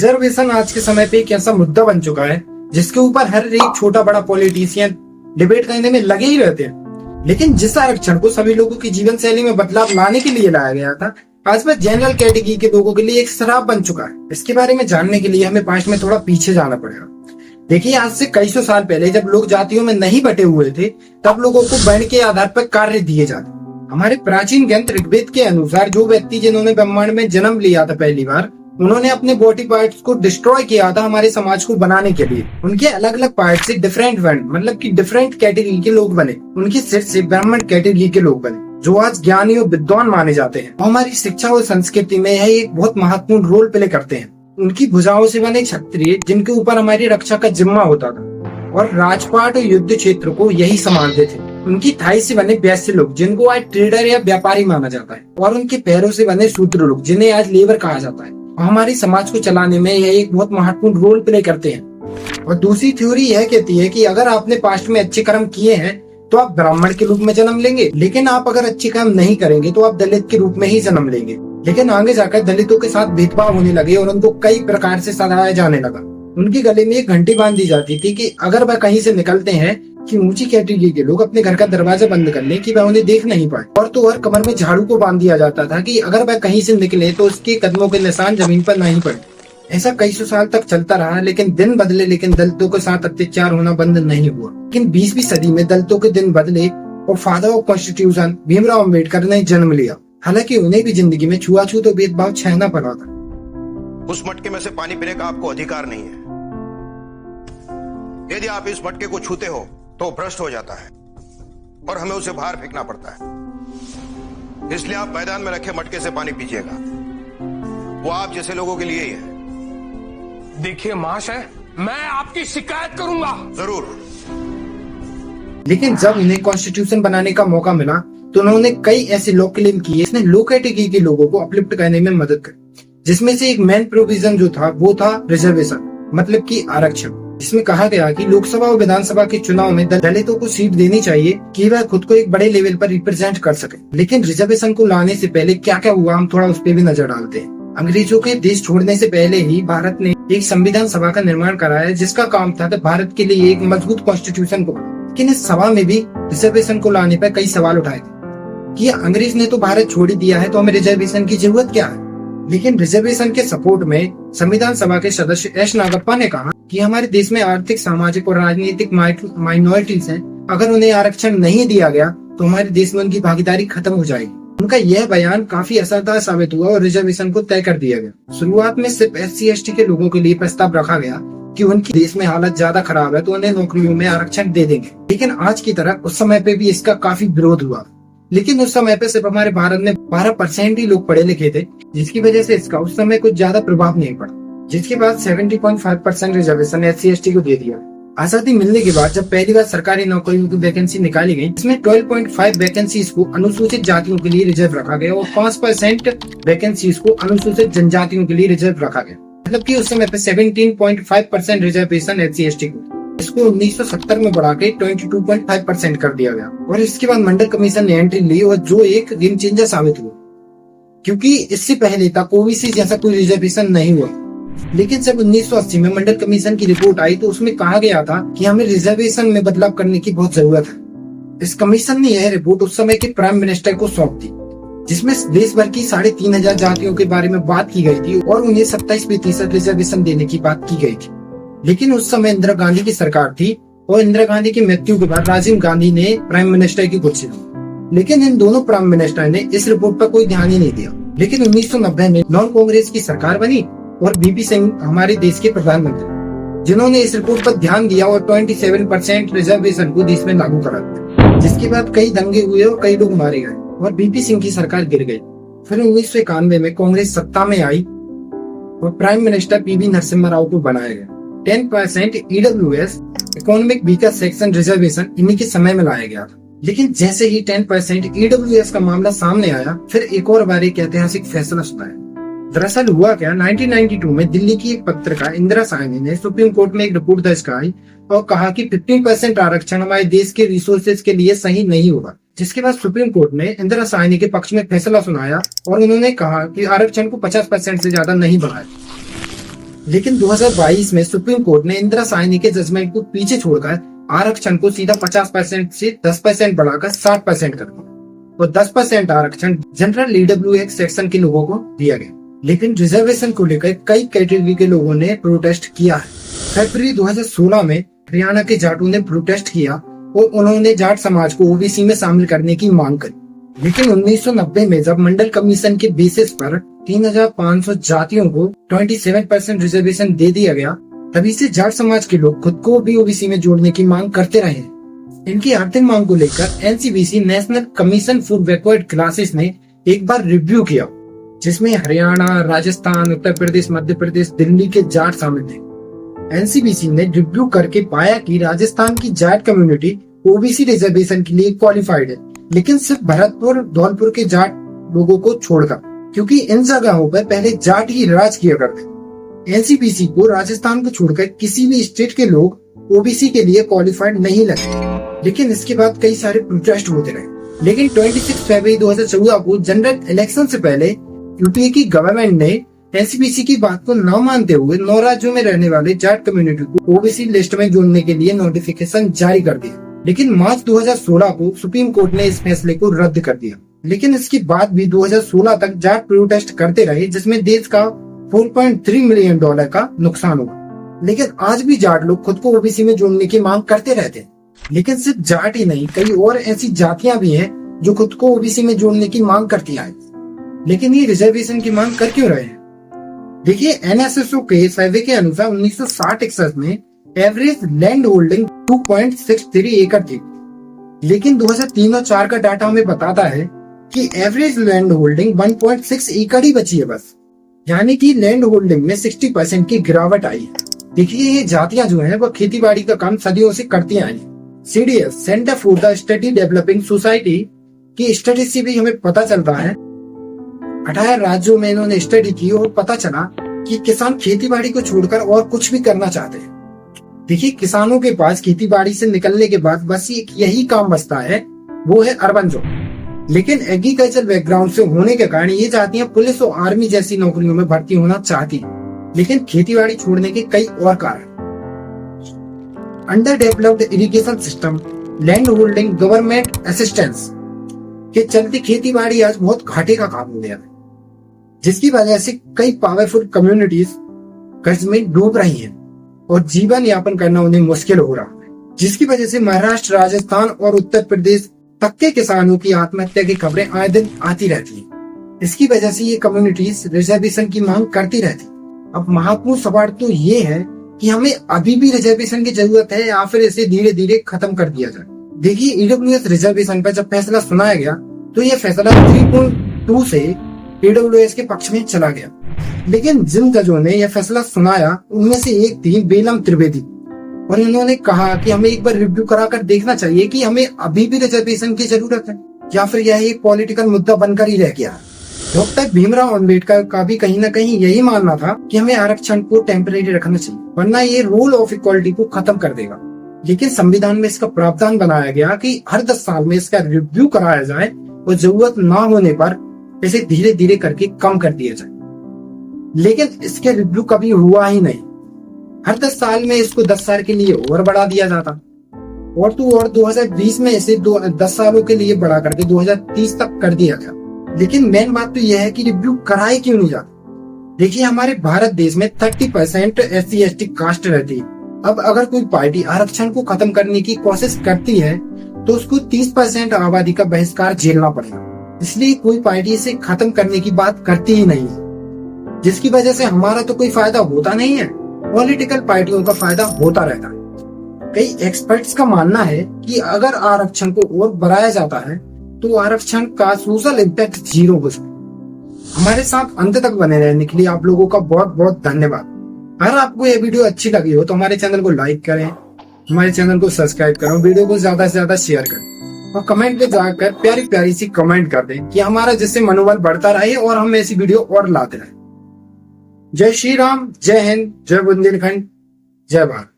Reservation आज के समय पे एक ऐसा मुद्दा बन चुका है जिसके ऊपर हर एक छोटा बड़ा पॉलिटिशियन डिबेट करने में लगे ही रहते हैं। लेकिन जिस आरक्षण को सभी लोगों की जीवन शैली में बदलाव लाने के लिए लाया गया था, आज वह जनरल कैटेगरी के लोगों के लिए एक श्राप बन चुका है। इसके बारे में जानने के लिए हमें पास्ट में थोड़ा पीछे जाना पड़ेगा। देखिए, आज से कई सौ साल पहले जब लोग जातियों में नहीं बटे हुए थे, तब लोगों को वर्ण के आधार पर कार्य दिए जाते। हमारे प्राचीन ग्रंथ ऋग्वेद के अनुसार जो व्यक्ति जिन्होंने ब्रह्मांड में जन्म लिया था पहली बार, उन्होंने अपने बॉडी पार्ट्स को डिस्ट्रॉय किया था हमारे समाज को बनाने के लिए। उनके अलग अलग पार्ट से डिफरेंट वर्ण मतलब कि डिफरेंट कैटेगरी के लोग बने। उनके सिर से ब्राह्मण कैटेगरी के लोग बने, जो आज ज्ञानी और विद्वान माने जाते हैं। हमारी शिक्षा और संस्कृति में यह एक बहुत महत्वपूर्ण रोल प्ले करते हैं। उनकी भुजाओं से बने क्षत्रिय, जिनके ऊपर हमारी रक्षा का जिम्मा होता था, और राजपाट और युद्ध क्षेत्र को यही संभालते थे। उनकी थाई से बने वैश्य लोग, जिनको आज ट्रेडर या व्यापारी माना जाता है, और उनके पैरों से बने शूद्र लोग, जिन्हें आज लेबर कहा जाता है। हमारी समाज को चलाने में यह एक बहुत महत्वपूर्ण रोल प्ले करते हैं। और दूसरी थ्योरी यह कहती है कि अगर आपने पास्ट में अच्छे कर्म किए हैं तो आप ब्राह्मण के रूप में जन्म लेंगे, लेकिन आप अगर अच्छे कर्म नहीं करेंगे तो आप दलित के रूप में ही जन्म लेंगे। लेकिन आगे जाकर दलितों के साथ भेदभाव होने लगे और उनको कई प्रकार से सताया जाने लगा। उनके गले में एक घंटी बांध दी जाती थी कि अगर वह कहीं से निकलते हैं कि ऊंची कैटेगरी के लोग अपने घर का दरवाजा बंद कर लें कि वह उन्हें देख नहीं पाए। और तो और कमर में झाड़ू को बांध दिया जाता था कि अगर वह कहीं से निकले तो उसके कदमों के निशान जमीन पर नहीं पड़े। ऐसा कई सौ साल तक चलता रहा, लेकिन दिन बदले, लेकिन दलितों के साथ अत्याचार होना बंद नहीं हुआ। लेकिन 20वीं सदी में दलितों के दिन बदले और father of constitution Bhimrao Ambedkar ने जन्म लिया। हालांकि उन्हें भी जिंदगी में छुआछूत और भेदभाव सहना पड़ा था। उस मटके में से पानी पीने का आपको अधिकार नहीं है। यदि आप इस मटके को छूते हो तो भ्रष्ट हो जाता है और हमें उसे बाहर फेंकना पड़ता है। इसलिए आप मैदान में रखे मटके से पानी पीजिएगा। वो आप जैसे लोगों के लिए ही है। देखिए महाशय, मैं आपकी शिकायत करूंगा। जरूर। लेकिन जब उन्हें कॉन्स्टिट्यूशन बनाने का मौका मिला तो उन्होंने कई ऐसे लॉ क्लेम किए जिसने लो कैटेगरी के लोगों को अपलिफ्ट करने में मदद करी। जिसमें से एक मेन प्रोविजन जो था वो था रिजर्वेशन, मतलब कि आरक्षण। जिसमें कहा गया कि लोकसभा और विधानसभा के चुनाव में दलितों को सीट देनी चाहिए कि वह खुद को एक बड़े लेवल पर रिप्रेजेंट कर सके। लेकिन रिजर्वेशन को लाने से पहले क्या क्या हुआ, हम थोड़ा उस पर भी नजर डालते हैं। अंग्रेजों के देश छोड़ने से पहले ही भारत ने एक संविधान सभा का निर्माण कराया, जिसका काम था कि भारत के लिए एक मजबूत कॉन्स्टिट्यूशन को बनाना। लेकिन इस सभा में भी रिजर्वेशन को लाने पर कई सवाल उठाए थे कि अंग्रेज ने तो भारत छोड़ ही दिया है, तो हमें रिजर्वेशन की जरूरत क्या है। लेकिन रिजर्वेशन के सपोर्ट में संविधान सभा के सदस्य एस नागप्पा ने कहा कि हमारे देश में आर्थिक, सामाजिक और राजनीतिक माइनॉरिटीज हैं, अगर उन्हें आरक्षण नहीं दिया गया तो हमारे देश में उनकी भागीदारी खत्म हो जाएगी। उनका यह बयान काफी असरदार साबित हुआ और रिजर्वेशन को तय कर दिया गया। शुरुआत में सिर्फ SC/ST के लोगों के लिए प्रस्ताव रखा गया कि उनकी देश में हालत ज्यादा खराब है तो उन्हें नौकरियों में आरक्षण दे देंगे। लेकिन आज की तरह उस समय पे भी इसका काफी विरोध हुआ। लेकिन उस समय पे सिर्फ हमारे भारत में 12% ही लोग पढ़े लिखे थे, जिसकी वजह से इसका उस समय कुछ ज्यादा प्रभाव नहीं पड़ा। जिसके बाद 70.5% रिजर्वेशन SC/ST को दे दिया। आजादी मिलने के बाद जब पहली बार सरकारी नौकरियों की वैकेंसी निकाली गई, इसमें 12.5 वैकेंसीज को अनुसूचित जातियों के लिए रिजर्व रखा गया और 5% वैकेंसीज को अनुसूचित जनजातियों के लिए रिजर्व रखा गया। मतलब कि उस समय पे 17.5% रिजर्वेशन SC/ST को, इसको 1970 में बढ़ा के 22.5% कर दिया गया। और इसके बाद मंडल कमीशन ने एंट्री ली और जो एक गेम चेंजर साबित हुआ, क्योंकि इससे पहले तक ओबीसी जैसा कोई रिजर्वेशन नहीं हुआ। लेकिन जब 1980 में मंडल कमीशन की रिपोर्ट आई तो उसमें कहा गया था कि हमें रिजर्वेशन में बदलाव करने की बहुत जरूरत है। इस कमीशन ने यह रिपोर्ट उस समय के प्राइम मिनिस्टर को सौंप दी, जिसमें देश भर की 3,500 जातियों के बारे में बात की गई थी और उन्हें 27% रिजर्वेशन देने की बात की गई थी। लेकिन उस समय इंदिरा गांधी की सरकार थी और इंदिरा गांधी की मृत्यु के बाद राजीव गांधी ने प्राइम मिनिस्टर की कुर्सी ली। लेकिन इन दोनों प्राइम मिनिस्टर ने इस रिपोर्ट पर कोई ध्यान ही नहीं दिया। लेकिन 1990 में नॉन कांग्रेस की सरकार बनी और VP सिंह हमारे देश के प्रधानमंत्री, जिन्होंने इस रिपोर्ट पर ध्यान दिया और 27% रिजर्वेशन को देश में लागू करा दिया। जिसके बाद कई दंगे हुए और कई लोग मारे गए और VP सिंह की सरकार गिर गई। फिर 1991 में कांग्रेस सत्ता में आई और prime minister PV Narasimha Rao को बनाया गया। 10% EWS economic weaker section reservation इन्हीं के समय में लाया गया था। लेकिन जैसे ही 10% EWS का मामला सामने आया, फिर एक और बार एक ऐतिहासिक फैसला सुनाया। दरअसल हुआ क्या, 1992 में दिल्ली की एक पत्रकार इंदिरा साहनी ने सुप्रीम कोर्ट में एक रिपोर्ट दर्ज कराई और कहा कि 15% आरक्षण हमारे देश के रिसोर्सेज के लिए सही नहीं होगा। जिसके बाद सुप्रीम कोर्ट ने इंदिरा साहनी के पक्ष में फैसला सुनाया और उन्होंने कहा कि आरक्षण को 50% से ज्यादा नहीं बढ़ाए। लेकिन 2022 में सुप्रीम कोर्ट ने इंदिरा साहनी के जजमेंट को पीछे छोड़कर आरक्षण को सीधा 50% से 10% बढ़ाकर 60% कर दिया और 10% आरक्षण जनरल EWS सेक्शन के लोगों को दिया गया। लेकिन रिजर्वेशन को लेकर कई कैटेगरी के लोगों ने प्रोटेस्ट किया है। फरवरी 2016 में हरियाणा के जाटों ने प्रोटेस्ट किया और उन्होंने जाट समाज को ओबीसी में शामिल करने की मांग करी। लेकिन 1990 में जब मंडल कमीशन के बेसिस पर 3500 जातियों को 27% रिजर्वेशन दे दिया गया, तभी से जाट समाज के लोग खुद को भी ओबीसी में जोड़ने की मांग करते रहे। इनकी आर्थिक मांग को लेकर NCBC national commission for backward classes ने एक बार रिव्यू किया, जिसमें हरियाणा, राजस्थान, उत्तर प्रदेश, मध्य प्रदेश, दिल्ली के जाट शामिल थे। एनसीबीसी ने रिव्यू करके पाया कि राजस्थान की जाट कम्युनिटी ओबीसी रिजर्वेशन के लिए क्वालिफाइड है, लेकिन सिर्फ भरतपुर, धौलपुर के जाट लोगों को छोड़कर, क्योंकि इन जगहों पर पहले जाट ही राज किया करते। एनसीबीसी को राजस्थान को छोड़कर किसी भी स्टेट के लोग ओबीसी के लिए क्वालिफाइड नहीं लगे। लेकिन इसके बाद कई सारे प्रोटेस्ट होते रहे। लेकिन 26 फरवरी 2014 को जनरल इलेक्शन से पहले यूपीए की गवर्नमेंट ने एनसीबीसी की बात को न मानते हुए 9 राज्यों में रहने वाले जाट कम्युनिटी को ओबीसी लिस्ट में जोड़ने के लिए नोटिफिकेशन जारी कर दिया। लेकिन मार्च 2016 को सुप्रीम कोर्ट ने इस फैसले को रद्द कर दिया। लेकिन इसके बाद भी 2016 तक जाट प्रोटेस्ट करते रहे, जिसमें देश का $4.3 मिलियन का नुकसान हुआ। लेकिन आज भी जाट लोग खुद को ओबीसी में जोड़ने की मांग करते रहते हैं। लेकिन सिर्फ जाट ही नहीं, कई और ऐसी जातियां भी हैं जो खुद को ओबीसी में जोड़ने की मांग करती हैं। लेकिन ये रिजर्वेशन की मांग कर क्यों रहे हैं? देखिए, एनएसएसओ के सर्वे के अनुसार 1960-61 में एवरेज लैंड होल्डिंग 2.63 एकड़ थी। लेकिन 2003 और 2004 का डाटा हमें बताता है कि एवरेज लैंड होल्डिंग 1.6 एकड़ ही बची है बस। यानी कि लैंड होल्डिंग में 60% की गिरावट आई है। देखिए, ये जातियां जो हैं वो खेती बाड़ी का काम सदियों से करती आई हैं। CDS centre for the study developing society की स्टडी से भी हमें पता चलता है 18 राज्यों में इन्होंने स्टडी की और पता चला कि किसान खेती बाड़ी को छोड़कर और कुछ भी करना चाहते हैं। देखिए, किसानों के पास खेती बाड़ी से निकलने के बाद बस एक यही काम बचता है, वो है अर्बन जॉब। लेकिन एग्रीकल्चर बैकग्राउंड से होने के कारण ये जातियां पुलिस और आर्मी जैसी नौकरियों में भर्ती होना चाहती हैं। लेकिन खेती बाड़ी छोड़ने के कई और कारण: under developed irrigation system, land holding, government assistance के चलते खेती बाड़ी आज बहुत घाटे का काम हो गया है, जिसकी वजह से कई पावरफुल कम्युनिटीज कर्ज में डूब रही हैं और जीवन यापन करना उन्हें मुश्किल हो रहा है, जिसकी वजह से महाराष्ट्र, राजस्थान और उत्तर प्रदेश तक के किसानों की आत्महत्या की खबरें आए दिन आती रहती हैं। इसकी वजह से ये कम्युनिटीज रिजर्वेशन की मांग करती रहती। अब महत्वपूर्ण सवाल तो ये है कि हमें अभी भी रिजर्वेशन की जरूरत है या फिर इसे धीरे धीरे खत्म कर दिया जाए। देखिए, ईडब्ल्यूएस रिजर्वेशन पर जब फैसला सुनाया गया तो यह फैसला 3.2 से ईडब्ल्यूएस के पक्ष में चला गया। लेकिन जिन जजों ने यह फैसला सुनाया उनमें से एक थी बेलम त्रिवेदी, और इन्होंने कहा कि हमें एक बार रिव्यू कराकर देखना चाहिए कि हमें अभी भी रिजर्वेशन की जरूरत है या फिर यह एक पॉलिटिकल मुद्दा बनकर ही रह गया। डॉक्टर भीमराव अंबेडकर का भी कहीं न कहीं यही मानना था कि हमें आरक्षण को टेम्परेरी रखना चाहिए, वरना ये रूल ऑफ इक्वालिटी को खत्म कर देगा। लेकिन संविधान में इसका प्रावधान बनाया गया कि हर 10 साल में इसका रिव्यू कराया जाए और जरूरत ना होने पर इसे धीरे धीरे करके कम कर दिया जाए। लेकिन इसके रिव्यू कभी हुआ ही नहीं। हर 10 साल में इसको 10 साल के लिए और बढ़ा दिया जाता और 2020 में इसे 10 सालों के लिए बढ़ा करके 2030 तक कर दिया गया। लेकिन मेन बात तो यह है कि रिव्यू कराए क्यों नहीं जाता। देखिए, हमारे भारत देश में 30% SC/ST कास्ट रहती है। अब अगर कोई पार्टी आरक्षण को खत्म करने की कोशिश करती है तो उसको 30% आबादी का बहिष्कार झेलना पड़ेगा। इसलिए कोई पार्टी इसे खत्म करने की बात करती ही नहीं है, जिसकी वजह से हमारा तो कोई फायदा होता नहीं है, पॉलिटिकल पार्टियों का फायदा होता रहता है। कई एक्सपर्ट्स का मानना है कि अगर आरक्षण को और बढ़ाया जाता है तो आरक्षण का सोशल इम्पैक्ट 0 हो सकता। हमारे साथ अंत तक बने रहने के लिए आप लोगों का बहुत बहुत धन्यवाद। अगर आपको ये वीडियो अच्छी लगी हो तो हमारे चैनल को लाइक करें, हमारे चैनल को सब्सक्राइब करें, वीडियो को ज्यादा से ज्यादा शेयर करें और कमेंट में जाकर प्यारी प्यारी सी कमेंट कर दें कि हमारा जिससे मनोबल बढ़ता रहे और हम ऐसी वीडियो और लाते रहे। जय श्री राम, जय हिंद, जय बुंदेलखंड, जय भारत।